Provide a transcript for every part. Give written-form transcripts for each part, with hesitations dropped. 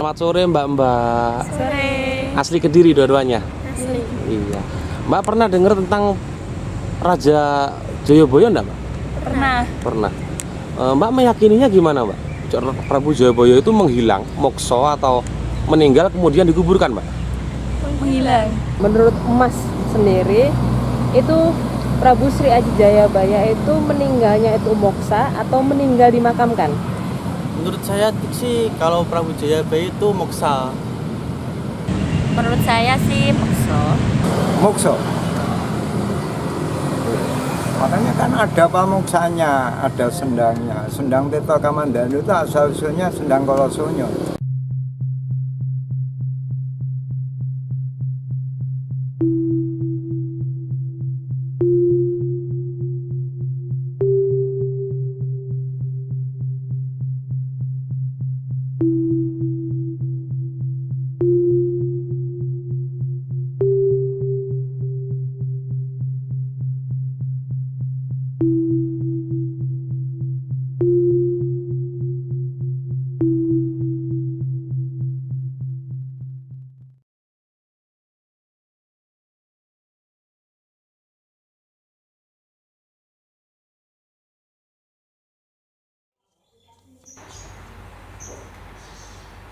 Selamat sore Mbak. Sore. Asli Kediri dua-duanya? Asli. Iya. Mbak pernah dengar tentang Raja Jayabaya enggak Mbak? Pernah. Pernah. Mbak meyakininya gimana Mbak? Prabu Jayabaya itu menghilang, mokso atau meninggal kemudian dikuburkan Mbak? Menghilang. Menurut Mas sendiri itu Prabu Sri Aji Jayabaya itu meninggalnya itu moksa atau meninggal dimakamkan? Menurut saya sih kalau Prabu Jayabaya itu moksa. Menurut saya sih mokso. Mokso. Makanya kan ada pamoksanya, ada sendangnya. Sendang Tirta Kamandanu itu asal-usulnya sendang Kolosonyo.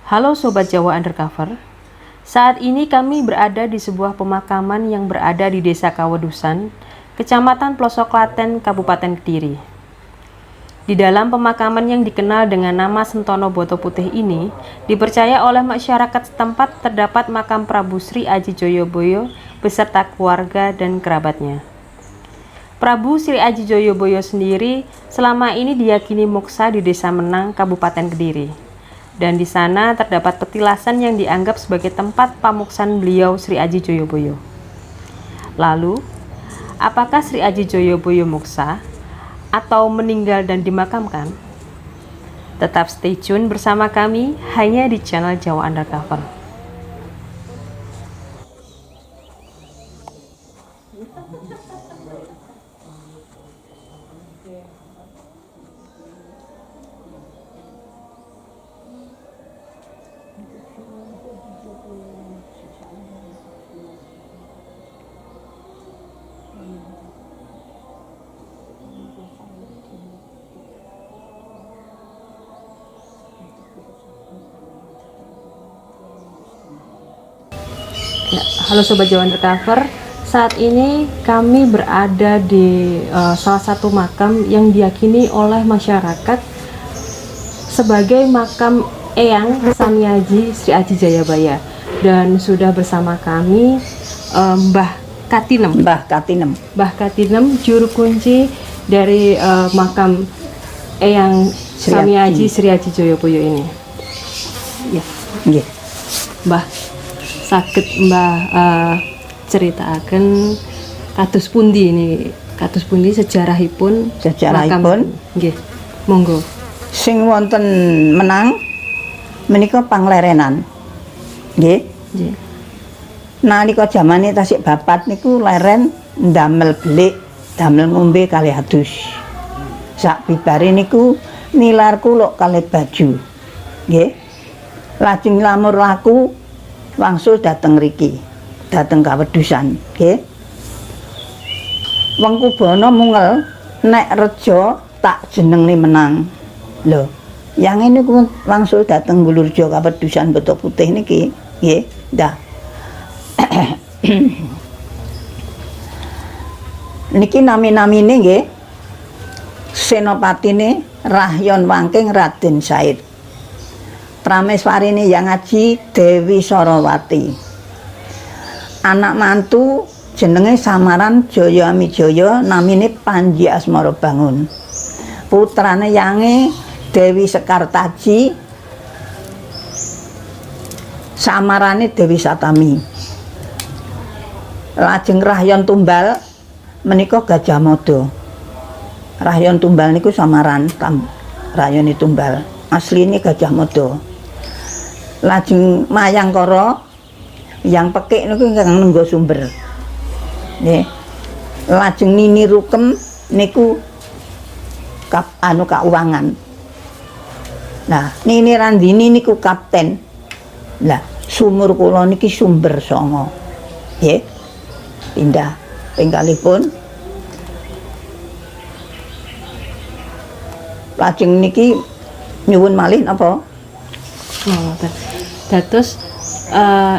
Halo Sobat Jawa Undercover. Saat ini kami berada di sebuah pemakaman yang berada di Desa Kawedusan, Kecamatan Plosok Klaten, Kabupaten Kediri. Di dalam pemakaman yang dikenal dengan nama Sentono Boto Putih ini, dipercaya oleh masyarakat setempat terdapat makam Prabu Sri Aji Jayabaya beserta keluarga dan kerabatnya. Prabu Sri Aji Jayabaya sendiri selama ini diyakini moksa di Desa Menang, Kabupaten Kediri. Dan di sana terdapat petilasan yang dianggap sebagai tempat pamuksan beliau Sri Aji Jayabaya. Lalu, apakah Sri Aji Jayabaya moksa atau meninggal dan dimakamkan? Tetap stay tune bersama kami hanya di channel Jawa Undercover. Ya, halo Sobat Jawa Undercover, saat ini kami berada di salah satu makam yang diyakini oleh masyarakat sebagai makam Eyang Samiaji Sri Aji Jayabaya. Dan sudah bersama kami Mbah Katinem. Mbah Katinem, juru kunci dari makam Eyang Samiaji Sri Aji Jayabaya ini. Ya, Nggih. Mbah, saged Mbah ceritaken kados pundi ini, kados pundi sejarahipun makam. Nggih, monggo. Sing wonten Menang menika panglerenan. Nggih. Nggih. Nalika jamane tasik bapat niku leren ndamel belik, damel ngombe kalih adus. Sak bibare niku nilar kuluk kalih baju. Nggih. Lajeng lamur laku wangsul dateng riki, dateng Kawedusan, nggih. Wong Kubana mungel nek reja tak jenengne Menang. Lho, yang ini ku wangsul dateng Ngulurjo Kawedusan Boto Putih niki, nggih. Ndah. Niki nami-namine nggih. Senopatine Rahyon Wangking Raden Said. Prameswarine Yang Aji Dewi Sarawati. Anak mantu jenenge samaran Jaya Amijaya, namine Panji Asmara Bangun. Putrane Yange Dewi Sekartaji, samarane Dewi Satami. Lajeng Rahyon Tumbal menika Gajah Mada. Rahyon Tumbal niku samaran Rahyone Tumbal, asline Gajah Mada. Lajeng Mayangkara yang pekik niku ingkang Nenggo Sumber. Nggih. Lajeng Nini Rukem niku kauangan. Nah, Nini Randini niku kapten Lah, sumur kula niki Sumber Songo. Nggih. Pindah penggalipun. Lajeng niki nyuwun malih napa? Ngoten. Dados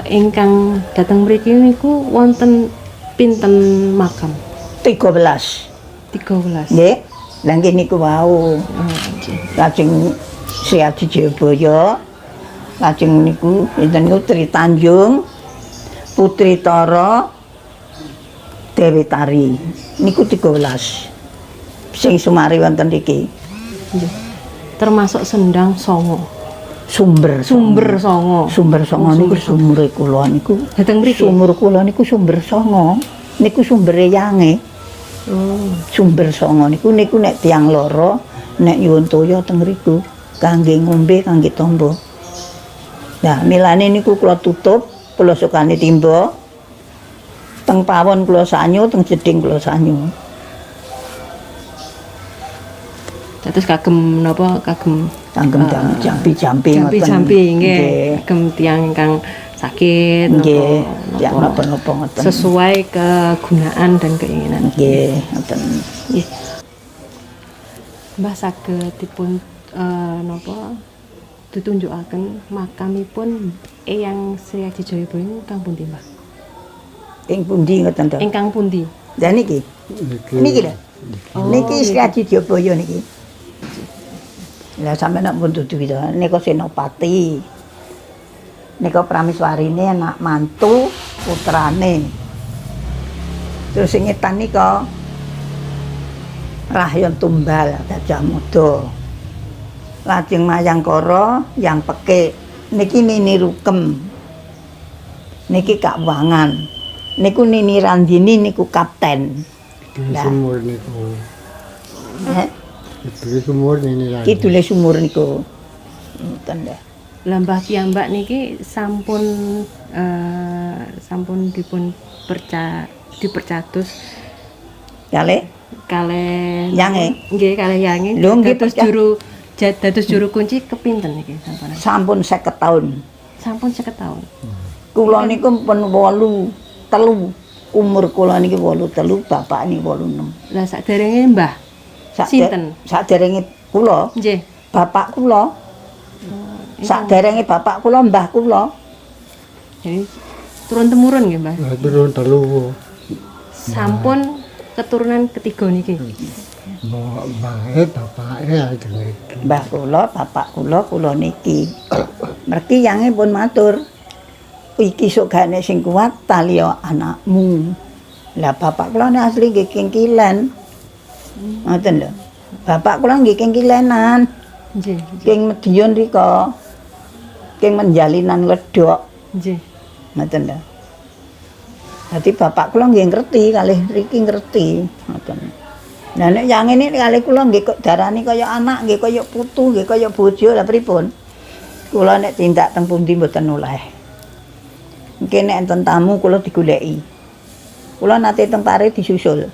ingkang dateng mriki niku wonten pinten makam? 13. 13. Nggih. Lah nggih niku wau. Lajeng Sri Aji Jayabaya. Lajeng niku enten niku Tri Tanjung, Putri Tara, Dewi Tari. Niku 13. Sing sumari wonten iki. Nggih. Termasuk Sendang Songo. Sumber Songo. Sumber Songo niku sumure kula niku. Dateng mriki. Sumur kula niku Sumber Songo. Niku sumbere yange. Sumber Songo niku nek tiyang lara nek nyuwun toya teng mriku kangge ngombe kangge tombo. Nah, milane niku kula tutup, kula sukani timba. Teng pawon kula sanyu, teng jeding kula sanyu. Dados kagem napa kagem jampi-jampi jampi nggih. Kagem tiyang ingkang sakit nggih, napa napa ngoten. sesuai kegunaan dan keinginan. Nggih, ngoten. Nggih. Mbah saged dipun napa ditunjukaken makamipun Eyang Sri Aji Jayabaya ingkang pundi, Mbah? Ing pundi ngoten to? Ingkang pundi? Lah niki. Niki lho. Niki Sri Aji Jayabaya niki. Lah sampeyan nek pun dudu to, nika Senopati. Nika Prameswarine anak mantu putrane. Terus sing ngetan nika Rahyon Tumbal Gajah Mada. Lajeng Mayangkara yang Pekik. Niki Nini Rukem. Niki Kak Wangan. Niku Nini Randini niku kapten. Sumur niku. Itu sumur ini lah. Kidule sumur niku. Ngoten lho. Lah Mbah piyambak niki sampun sampun dipun dipercatus Kalih yange. Nggih kalih yange. Lho nggih Dados juru kunci kepinten niki sampun? Sampun 50 tahun. Sampun 50 tahun. Kula niku pun 83. Umur kula niki 83, bapak niki 86. Lah saderenge Mbah sinten? Saderenge kula, Nggih. bapak kula. Saderenge bapak kula, mbah kula. Jadi turun temurun nggih, Mbah. Turun telu. Sampun keturunan ketiga niki. Mbah bapake ajeng iki. Mbah kula, bapak kula niki. Mergi yange pun matur. Iki sok gane sing kuat taliya anakmu. Lah bapak kula asli nggih kengkilen. Ngoten lho. Bapak kula nggih kengkilenan. Nggih. King Medion rika. King Menjalinan Wedok. Nggih. Ngoten lho. Dadi bapak kula nggih ngerti kalih mriki ngerti. Ngoten. Lah nek yang ini kalih kula nggih kok darani kaya anak, nggih kaya putu, nggih kaya bojo, lah pripun? Kula nek tindak teng pundi mboten oleh. Mungkin nek enten tamu kula digoleki. Kula nate teng Pare disusul.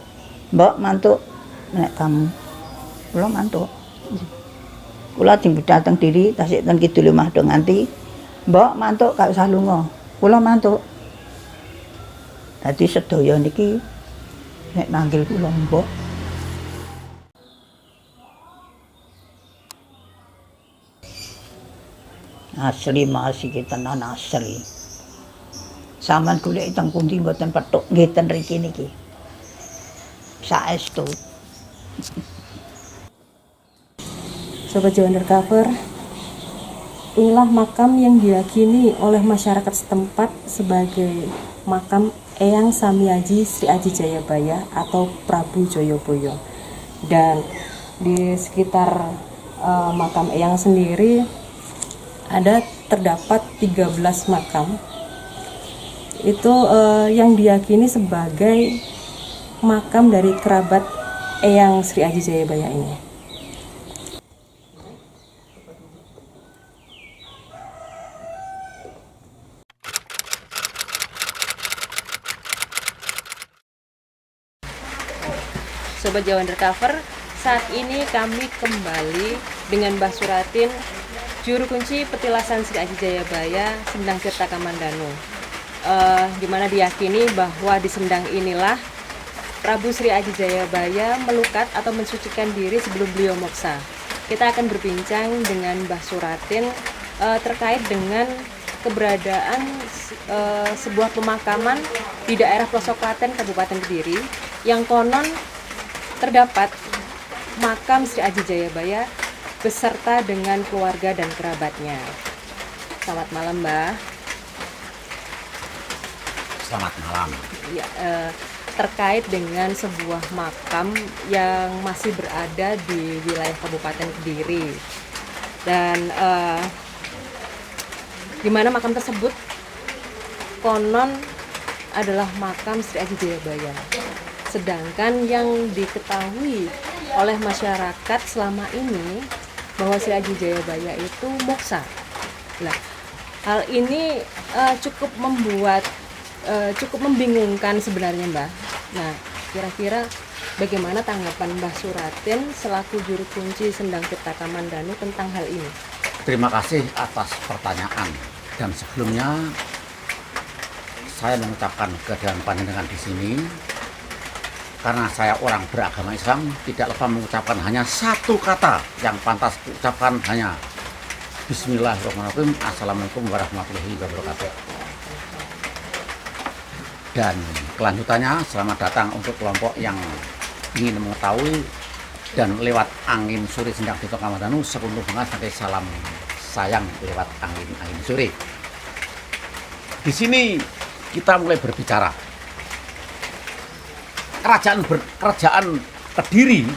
Mbok mantuk nek tamu. Kula mantuk. Kula jeng budal teng Diri, tasik teng Kidul omah do nganti. Mbok mantuk gak usah lunga. Kula mantuk. Dadi sedaya niki nek manggil kula mbok. Asli masih kita tenan asli. Saman golek teng pundi mboten petuk nggih ten riki niki. Saestu. Sobat Jawa Undercover, inilah makam yang diyakini oleh masyarakat setempat sebagai makam Eyang Samiaji Sri Aji Jayabaya atau Prabu Jayabaya. Dan di sekitar makam Eyang sendiri terdapat 13 makam. Itu yang diyakini sebagai makam dari kerabat Eyang Sri Aji Jayabaya ini. Sobat Jawa Undercover, saat ini kami kembali dengan Mbah Suratin Juru kunci petilasan Sri Aji Jayabaya, Sendang Tirta Kamandanu. Di mana diyakini bahwa di sendang inilah Prabu Sri Aji Jayabaya melukat atau mensucikan diri sebelum beliau moksa. Kita akan berbincang dengan Mbah Suratin terkait dengan keberadaan sebuah pemakaman di daerah pelosok Klaten, Kabupaten Kediri, yang konon terdapat makam Sri Aji Jayabaya beserta dengan keluarga dan kerabatnya. Selamat malam, Mbah. Selamat malam. Ya, terkait dengan sebuah makam yang masih berada di wilayah Kabupaten Kediri, dan di mana makam tersebut konon adalah makam Sri Aji Jayabaya. Sedangkan yang diketahui oleh masyarakat selama ini bahwa Sri Aji Jayabaya itu moksa. Nah, hal ini cukup membingungkan sebenarnya, Mbah. Nah, kira-kira bagaimana tanggapan Mbah Suratin selaku juru kunci Sendang Tirta Kamandanu tentang hal ini? Terima kasih atas pertanyaan. Dan sebelumnya saya mengucapkan keadaan panjenengan di sini karena saya orang beragama Islam, tidak lupa mengucapkan hanya satu kata yang pantas diucapkan, hanya Bismillahirrahmanirrahim. Assalamualaikum warahmatullahi wabarakatuh. Dan kelanjutannya, selamat datang untuk kelompok yang ingin mengetahui dan lewat angin sore Sendang Tirta Kamandanu sekuntum bunga sebagai salam sayang lewat angin sore. Di sini kita mulai berbicara. Kerajaan Kediri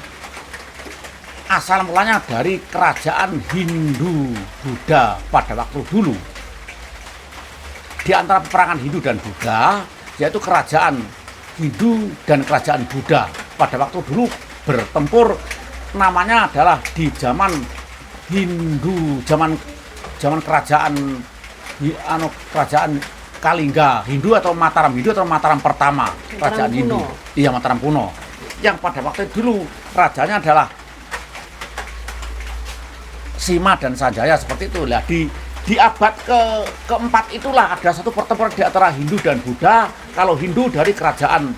asal mulanya dari kerajaan Hindu Buddha pada waktu dulu. Di antara peperangan Hindu dan Buddha, yaitu kerajaan Hindu dan kerajaan Buddha pada waktu dulu bertempur, namanya adalah di zaman Hindu, zaman kerajaan Kalingga Hindu atau Mataram Hindu atau Mataram pertama, kerajaan Hindu. Iya, Mataram kuno. Yang pada waktu dulu rajanya adalah Sima dan Sanjaya, seperti itu. Lah di abad keempat itulah ada satu pertempuran di antara Hindu dan Buddha. Kalau Hindu dari kerajaan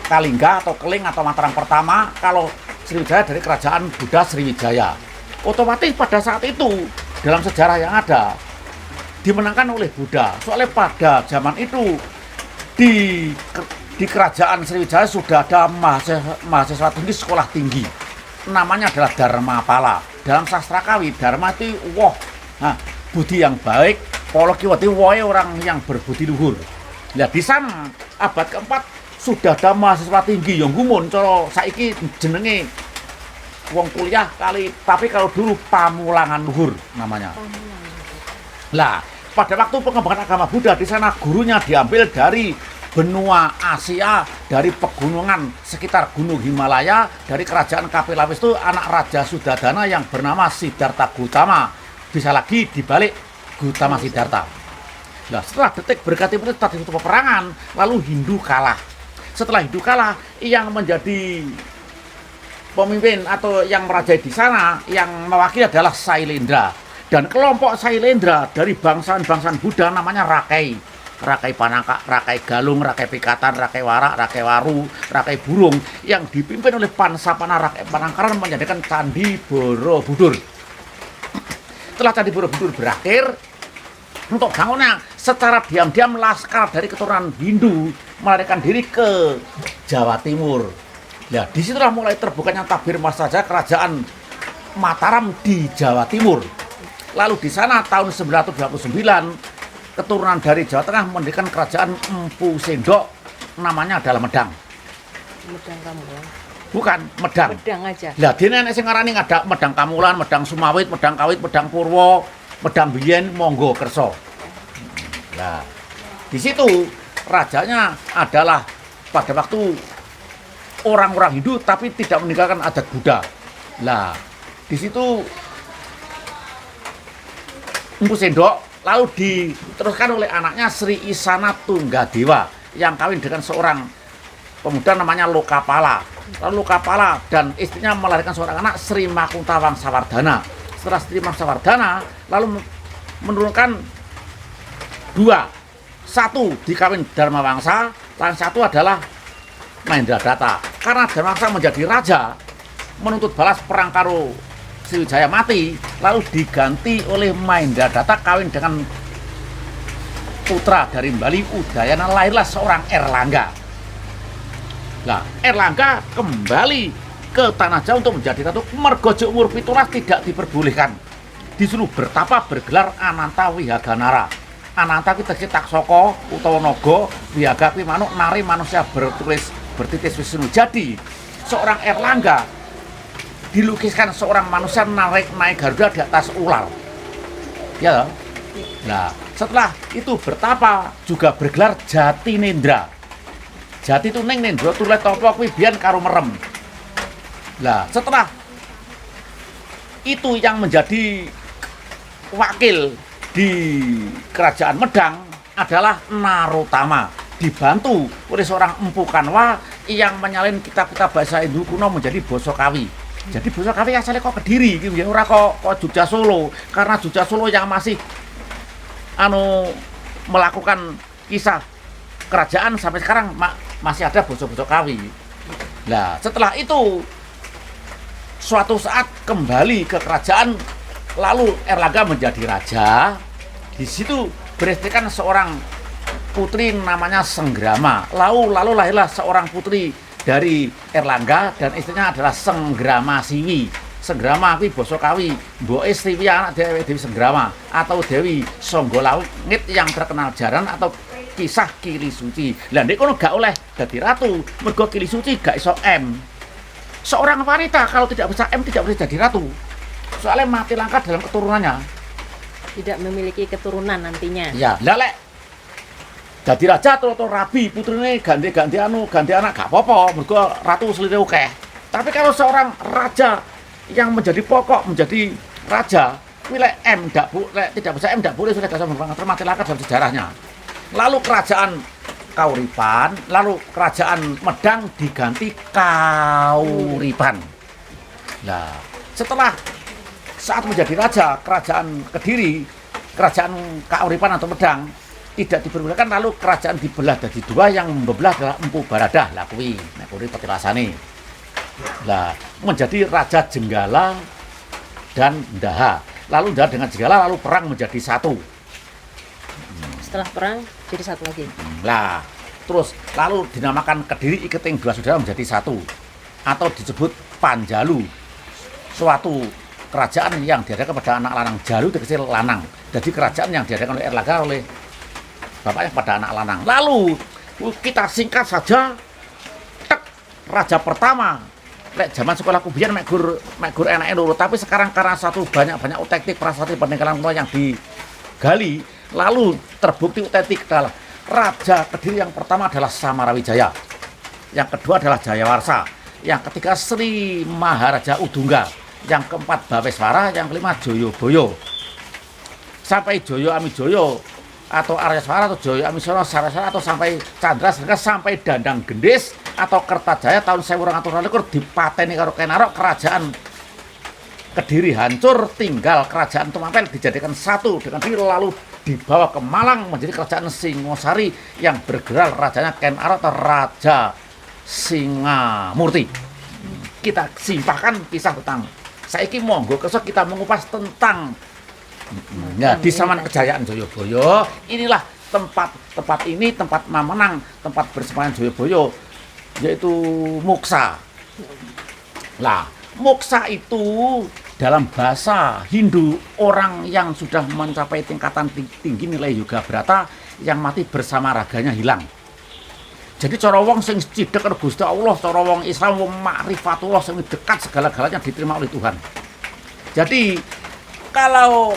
Kalingga atau Keling atau Mataram pertama, kalau Sriwijaya dari kerajaan Buddha Sriwijaya. Otomatis pada saat itu dalam sejarah yang ada dimenangkan oleh Buddha. Soalnya pada zaman itu di kerajaan Sriwijaya sudah ada mahasiswa tinggi, sekolah tinggi. Namanya adalah Dharmapala. Dalam sastra kawi, Dharma itu budi yang baik, polo kiwati woe orang yang berbudi luhur. Nah, di sana abad keempat sudah ada mahasiswa tinggi yang gumun, kalau saiki jenenge wong kuliah kali, tapi kalau dulu pamulangan luhur namanya. Lah, pada waktu pengembangan agama Buddha di sana gurunya diambil dari benua Asia, dari pegunungan sekitar Gunung Himalaya, dari kerajaan Kapilawis itu anak Raja Sudadana yang bernama Siddhartha Gautama. Bisa lagi dibalik Gautama Siddhartha. Nah, setelah detik berganti menit tadi itu peperangan, lalu Hindu kalah. Setelah Hindu kalah, yang menjadi pemimpin atau yang merajai di sana, yang mewakili adalah Sailendra. Dan kelompok Sailendra dari bangsaan-bangsaan Buddha namanya Rakai. Rakai Panangka, Rakai Galung, Rakai Pikatan, Rakai Warak, Rakai Waru, Rakai Burung, yang dipimpin oleh Pansapana Rakai Panangkaran menjadikan Candi Borobudur. Setelah Candi Borobudur berakhir, untuk bangunnya secara diam-diam laskar dari keturunan Hindu melarikan diri ke Jawa Timur. Nah, disitulah mulai terbukanya tabir Masaja kerajaan Mataram di Jawa Timur. Lalu di sana tahun 929 keturunan dari Jawa Tengah mendirikan kerajaan Empu Sendok, namanya adalah Medang. Medang Kamulan. Bukan, Medang. Medang aja. Lah dene nek sing ngarani ada Medang Kamulan, Medang Sumawit, Medang Kawit, Medang Purwo, Medang Biyen, Monggo Kerso. Nah, di situ rajanya adalah pada waktu orang-orang Hindu tapi tidak meninggalkan adat Buddha. Lah, di situ Empu Sendok lalu diteruskan oleh anaknya Sri Isana Tunggadewa yang kawin dengan seorang pemuda namanya Lokapala. Lalu Lokapala dan istrinya melahirkan seorang anak Sri Makunta Wangsawardhana. setelah Sri Mangsawardhana lalu menurunkan dua, satu dikawin Dharma Wangsa, dan satu adalah Mahendradatta. Karena Dharma Wangsa menjadi raja, menuntut balas perang karo Sriwijaya mati, lalu diganti oleh Mahendradatta kawin dengan putra dari Bali Udayana, lahirlah seorang Erlangga. Nah, Erlangga kembali ke Tanah Jawa untuk menjadi ratu. Mergo umur 17 tidak diperbolehkan, disuruh bertapa bergelar Ananta Wihaganara. Ananta kita cetak soko utawa naga, wihaga kuwi manuk, nari manusia bertitis Wisnu. Jadi seorang Erlangga dilukiskan seorang manusia naik Garuda di atas ular. Ya. Nah, setelah itu bertapa juga bergelar Jatinendra. Jati itu ning nendra tulet topo kuwi biyen karo merem. Nah, setelah itu yang menjadi wakil di kerajaan Medang adalah Narotama, dibantu oleh seorang Empu Kanwa yang menyalin kitab-kitab bahasa Hindu kuno menjadi basa Kawi. Jadi basa Kawi asalnya kok Kediri gitu ya, ora kok Jogja Solo, karena Jogja Solo yang masih melakukan kisah kerajaan sampai sekarang masih ada basa-basa Kawi. Nah, setelah itu suatu saat kembali ke kerajaan, lalu Erlangga menjadi raja. Di situ beristrikan seorang putri namanya Senggrama. Lalu lahirlah seorang putri dari Erlangga dan istrinya adalah Senggrama Siwi. Senggrama kuwi basa Kawi, mboke Siwi anak Dewi Senggrama atau Dewi Songgolangit yang terkenal jaran atau kisah Kili Suci. Lah nek kono gak oleh dadi ratu, mergo Kili Suci gak iso M. Seorang wanita kalau tidak bisa M tidak boleh jadi ratu. Soalnya mati langka dalam keturunannya. Tidak memiliki keturunan nantinya. Ya, lek dadi raja atau rabi putrine ganti anak gak apa-apa, mergo ratu selire akeh. Tapi kalau seorang raja yang menjadi pokok menjadi raja, lek M tidak bisa M tidak boleh, sudah gak bisa termati langka dalam sejarahnya. Lalu kerajaan Kauripan, lalu kerajaan Medang diganti Kauripan. Nah, setelah saat menjadi raja kerajaan Kediri, kerajaan Kauripan atau Medang tidak diperbolehkan, lalu kerajaan dibelah jadi dua, yang membelah adalah Empu Baradah, lah kuwi nek kuwi petilasane. Lah, menjadi Raja Jenggala dan Daha. Lalu Daha dengan Jenggala lalu perang menjadi satu. Setelah perang jadi satu lagi. Lah, terus lalu dinamakan Kediri Iketing Dua Saudara menjadi satu, atau disebut Panjalu, suatu kerajaan yang diadakan pada anak lanang. Jalu itu kecil lanang. Jadi kerajaan yang diadakan oleh Erlangga oleh bapaknya pada anak lanang. Lalu kita singkat saja, raja pertama. Lek zaman sekolahku biyen mek gur enake loro, tapi sekarang karena satu banyak otentik prasasti peninggalan kuno yang digali, lalu terbukti otentik adalah Raja Kediri yang pertama adalah Samarawijaya, yang kedua adalah Jayawarsa, yang ketiga Sri Maharaja Udungga, yang keempat Baweswara, yang kelima Joyoboyo. Sampai Joyo Amijoyo atau Aryaswara atau Joyo Amiswara Saraswara atau sampai Candra sampai Dandang Gendis atau Kertajaya tahun 1224 dipateni karo Kenarok, kerajaan Kediri hancur, tinggal kerajaan Tumampel dijadikan satu dengan diri, lalu dibawa ke Malang menjadi kerajaan Singosari yang bergerak rajanya Kenarok atau Raja Singamurti. Kita simpahkan kisah tentang saiki, monggo kesok kita mengupas tentang ya di zaman kejayaan Joyoboyo. Inilah tempat ini tempat Mamenang, tempat bersemayam Joyoboyo, yaitu Moksa. Lah, Moksa itu dalam bahasa Hindu orang yang sudah mencapai tingkatan tinggi nilai yoga brata yang mati bersama raganya hilang. Jadi cara wong sing cidhek karo Gusti Allah, cara wong Islam wong makrifatullah sing dekat segala-galanya diterima oleh Tuhan. Jadi kalau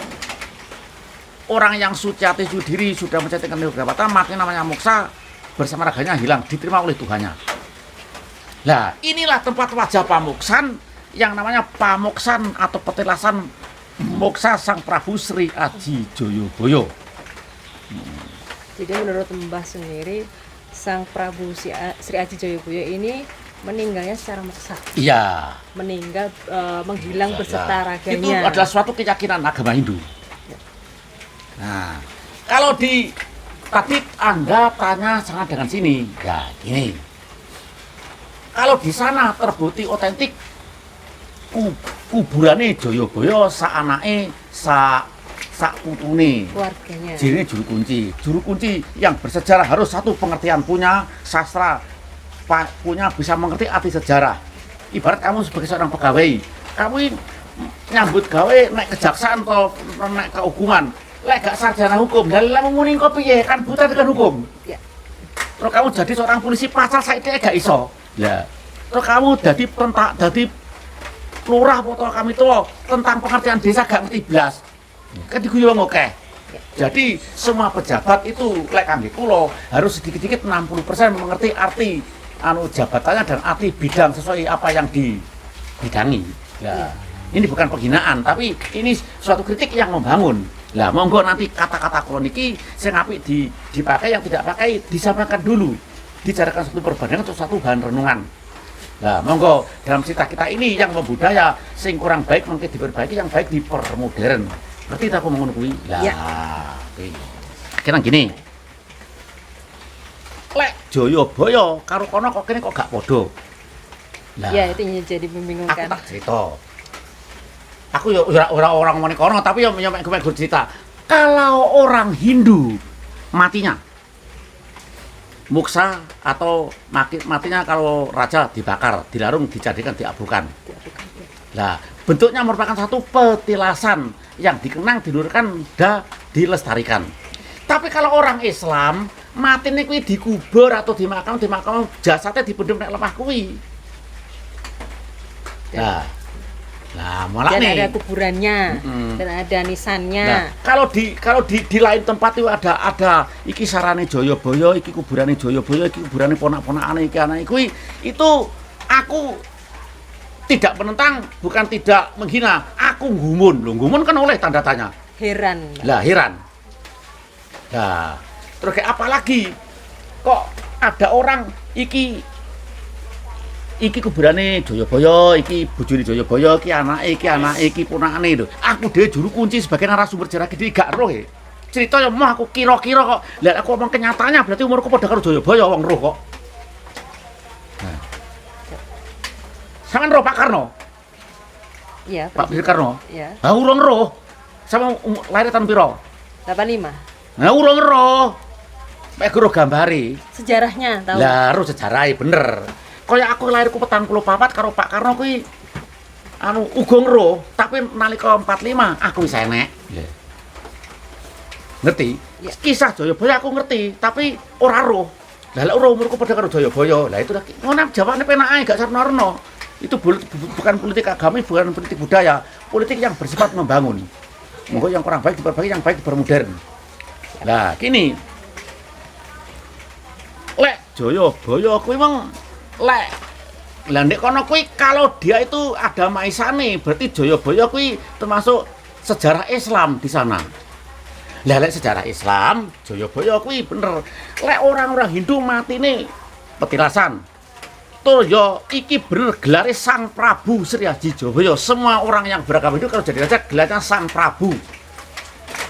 orang yang suci hati suci diri sudah mencapai tingkatan yoga brata mati namanya Moksa, bersama raganya hilang, diterima oleh Tuhannya. Nah, inilah tempat wajah pamoksan yang namanya pamoksan atau petilasan Moksa Sang Prabu Sri Aji Joyoboyo. Jadi menurut Mbah sendiri, Sang Prabu Sri Aji Joyoboyo ini Meninggalnya secara maksa. Iya. Meninggal menghilang beserta raganya. Itu adalah suatu keyakinan agama Hindu. Nah, kalau tadi Anda tanya sangat dengan sini, ya gini. Kalau di sana terbukti otentik, kuburane Jayabaya anake sak putune. Keluarganya. Jadi juru kunci. Juru kunci yang bersejarah harus satu pengertian, punya sastra, punya bisa mengerti arti sejarah. Ibarat kamu sebagai seorang pegawai, kamu nyambut gawe naik kejaksaan atau naik kehukuman, lek gak sarjana hukum, lah muni kok piye kan buta dengan hukum. Ya. Terus kamu jadi seorang polisi pasal saiki gak iso. Ya. Terus kamu jadi lurah foto kami itu tentang pengertian desa gak ngerti blas. Kan diguyu wong akeh. Jadi semua pejabat itu lek kangge kula harus sedikit-sedikit 60% mengerti arti jabatannya dan arti bidang sesuai apa yang dibidangi. Ya. Ini bukan penghinaan, tapi ini suatu kritik yang membangun. Lah monggo nanti kata-kata kula niki sing apik dipakai, yang tidak pakai disampaikan dulu. Dicarikan satu perbandingan atau satu bahan renungan. Nah, monggo dalam cerita kita ini yang membudaya sing kurang baik mungkin diperbaiki, yang baik dipermodern. Berarti aku mau ngono kuwi. Lah, ya. Oke. Kira gini. Lek Jayabaya karo kono kok kene kok gak padha. Lah. Ya, itu yang jadi Aku membingungkan. tak cerita. Aku ya orang ngomongin kono, tapi ya gue cerita. Kalau orang Hindu matinya muksa atau matinya kalau raja dibakar, dilarung, dijadikan, diabukan. Nah, bentuknya merupakan satu petilasan yang dikenang, diluruskan, dilestarikan. Tapi kalau orang Islam mati nih kuwi dikubur atau dimakam jasadnya dipendem nek lemah kuwi. Nah, malah dan nih ada kuburannya, dan ada nisannya. Nah, kalau di lain tempat itu ada iki sarane Jayabaya, iki kuburane Jayabaya, iki kuburane ponak-ponakane iki anake kuwi, itu aku tidak menentang, bukan tidak menghina. Aku nggumun. Lho, nggumun kan oleh tanda tanya. Heran. Lah, heran. Nah, terus kayak apa lagi? Kok ada orang iki kuburane Jayabaya, iki bojone Jayabaya, iki anake, iki ponakane lho. Aku dhewe juru kunci sebagai narasumber sejarah gede gak roh e. Cerita ya mau aku kira-kira kok. Lah aku omong kenyataannya berarti umurku padha karo Jayabaya wong roh kok. Nah. Sampeyan roh Pak Karno? Iya, Pak Budi Karno? Iya. Ah urung roh. Sama lahir tahun piro? 85. Nah urung roh. Mek guru gambari. Sejarahnya tahu. Lah roh sejarah bener. Kaya aku lahirku 44 karo Pak Karno kuwi uga ngeruh, tapi nalika 45 aku wis enek. Ngerti? Ya. Kisah Jayabaya aku ngerti, tapi ora roh. Lah lek ora umurku padha karo Jayabaya. Lah itu ngono jawabane penak ae gak sarna-arna. Itu bukan politik agama, bukan politik budaya, politik yang bersifat membangun. Monggo yang kurang baik diperbaiki, yang baik dipermodern. Lah, gini. Lek Jayabaya kuwi meng lek lah ndek kono kuwi kalau dia itu ada maisane berarti Jayabaya kuwi termasuk sejarah Islam di sana. Lah lek sejarah Islam Jayabaya kuwi bener. Lek orang-orang Hindu matine petilasan. Tuh yo iki bener gelare Sang Prabu Sri Haji Jayabaya. Semua orang yang beragama Hindu kalau jadi raja gelarnya Sang Prabu.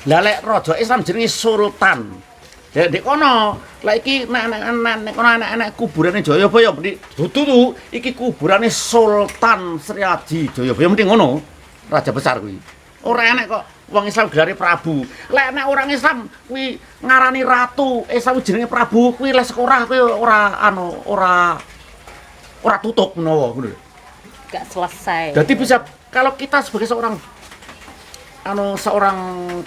Lah lek raja Islam jenenge Sultan. Ya ndek kono, lek iki nek kono anak-anak kuburane Jayabaya dudu iki kuburane Sultan Sri Haji Jayabaya mesti ngono. Raja besar kuwi. Ora enek kok wong Islam gelare Prabu. Lek nek orang Islam kuwi ngarani ratu, Islam jenenge Prabu kuwi les sekolah kuwi ora tutup menawa ngono. Gak selesai. Jadi bisa kalau kita sebagai seorang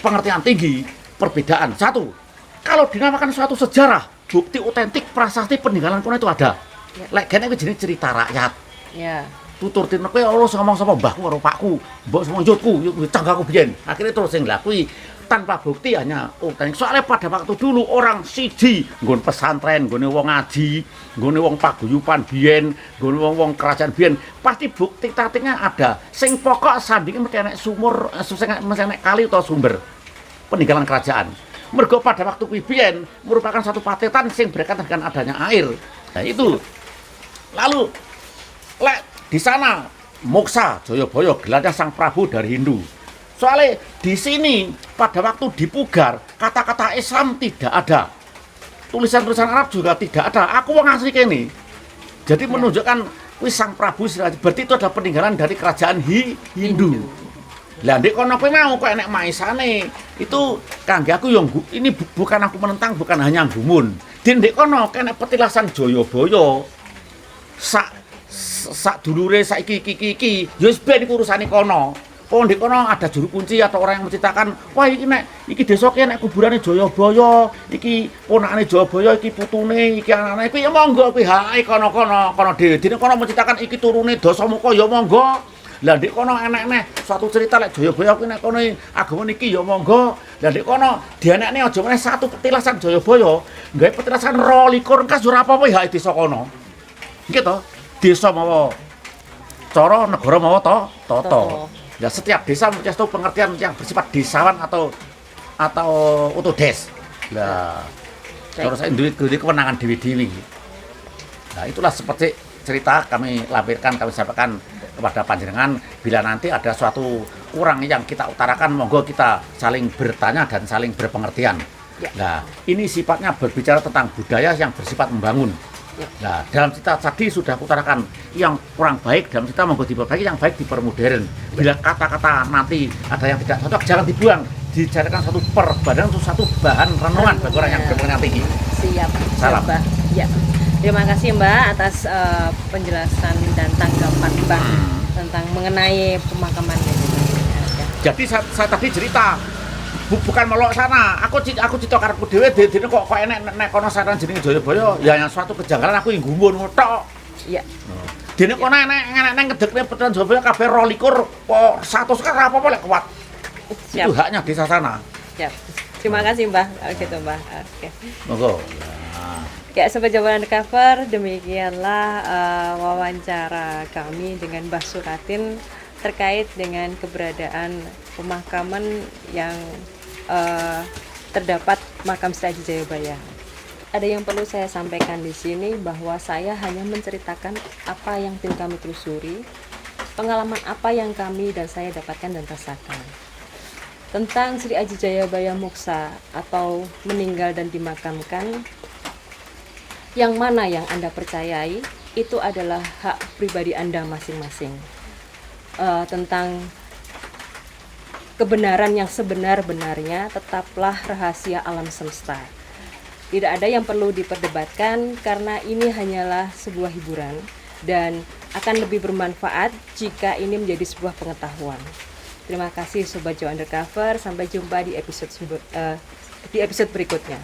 pengertian tinggi perbedaan satu. Kalau dinamakan suatu sejarah, bukti otentik, prasasti peninggalan kuno itu ada. Ya. Lek kene kuwi jenenge cerita rakyat. Ya. Tutur tine kowe ora ngomong sapa mbahku karo pakku, mbok sapa njutku, canggaku biyen. Akhirnya terus sing kuwi tanpa bukti hanya otentik. Soalnya pada waktu dulu orang siji nggon pesantren, nggone wong ngaji, nggone wong paguyuban biyen, nggone wong kerajaan biyen, pasti bukti tatiknya ada. Sing pokok sandinge mesti enek sumur, mesti enek kali utawa sumber peninggalan kerajaan. Mergo pada waktu kuwi biyen merupakan satu patetan sing berkaitan dengan adanya air. Nah itu. Lalu lek di sana Moksa Jayabaya gelarnya Sang Prabu dari Hindu. Soalnya di sini pada waktu dipugar kata-kata Islam tidak ada, tulisan-tulisan Arab juga tidak ada. Aku wong asli kene. Jadi menunjukkan wis Sang Prabu Siraji, berarti itu adalah peninggalan dari kerajaan Hindu. Lah ndek kono kowe mau kok enek maisane. Itu kangge aku yang ini bukan aku menentang, bukan hanya gumun. Di ndek kono kene petilasan Jayabaya. Sak dulure saiki iki ya wis ben iku urusane kono. Oh ndek kono ada juru kunci atau orang yang menceritakan, wah iki desa ki nek kuburane Jayabaya, iki ponakane Jayabaya, iki putune, iki anake, iki ya monggo kuwi hae kono dhewe. Dene kono menceritakan iki turune Dasamuka ya monggo. Lah ndek kono enek suatu cerita lek Jayabaya kuwi nek kono agama niki ya monggo. Lah ndek kono dienekne aja meneh satu petilasan Jayabaya, gawe petilasan 22 kas ora apa-apa hae desa kono. Nggih to? Desa mawa cara, negara mawa tata. Ya setiap desa mempunyai satu pengertian yang bersifat desawan atau otodes. Lah terus saya duit kewenangan dewi-dewi. Nah itulah seperti cerita kami lampirkan, kami sampaikan kepada panjenengan. Bila nanti ada suatu kurang yang kita utarakan, monggo kita saling bertanya dan saling berpengertian. Nah ini sifatnya berbicara tentang budaya yang bersifat membangun. Nah, dalam cerita tadi sudah utarakan yang kurang baik dalam cerita monggo diperbaiki, yang baik dipermodern. Bila kata-kata nanti ada yang tidak cocok, jangan dibuang, dijadikan satu perbandingan untuk satu bahan renungan bagi orang yang berpendidikan tinggi. Siap. Salam. Mbak. Ya. Terima kasih Mbak atas penjelasan dan tanggapan Mbak tentang mengenai pemakamannya. Jadi saya tadi cerita bukan melok sana. Aku cita karepku dhewe dene kok enek kono saran jenenge Jayabaya, ya yang suatu kejanggalan aku nggumun tok. Iya. Dene kono enek ngedekne Petan Jayabaya kabeh 22 kok 100 kan apa-apa lek kuat. Siap. Itu haknya desa sana. Siap. Terima kasih Mbak. Gitu Mbak. Oke. Monggo. Ya, Sobat Jawa Undercover, demikianlah wawancara kami dengan Mbah Suratin terkait dengan keberadaan pemakaman yang terdapat makam Sri Aji Jayabaya. Ada yang perlu saya sampaikan di sini bahwa saya hanya menceritakan apa yang tim kami telusuri, pengalaman apa yang kami dan saya dapatkan dan rasakan. Tentang Sri Aji Jayabaya Moksa atau meninggal dan dimakamkan, yang mana yang Anda percayai itu adalah hak pribadi Anda masing-masing. Tentang kebenaran yang sebenar-benarnya tetaplah rahasia alam semesta. Tidak ada yang perlu diperdebatkan karena ini hanyalah sebuah hiburan dan akan lebih bermanfaat jika ini menjadi sebuah pengetahuan. Terima kasih Sobat Jawa Undercover, sampai jumpa di episode berikutnya.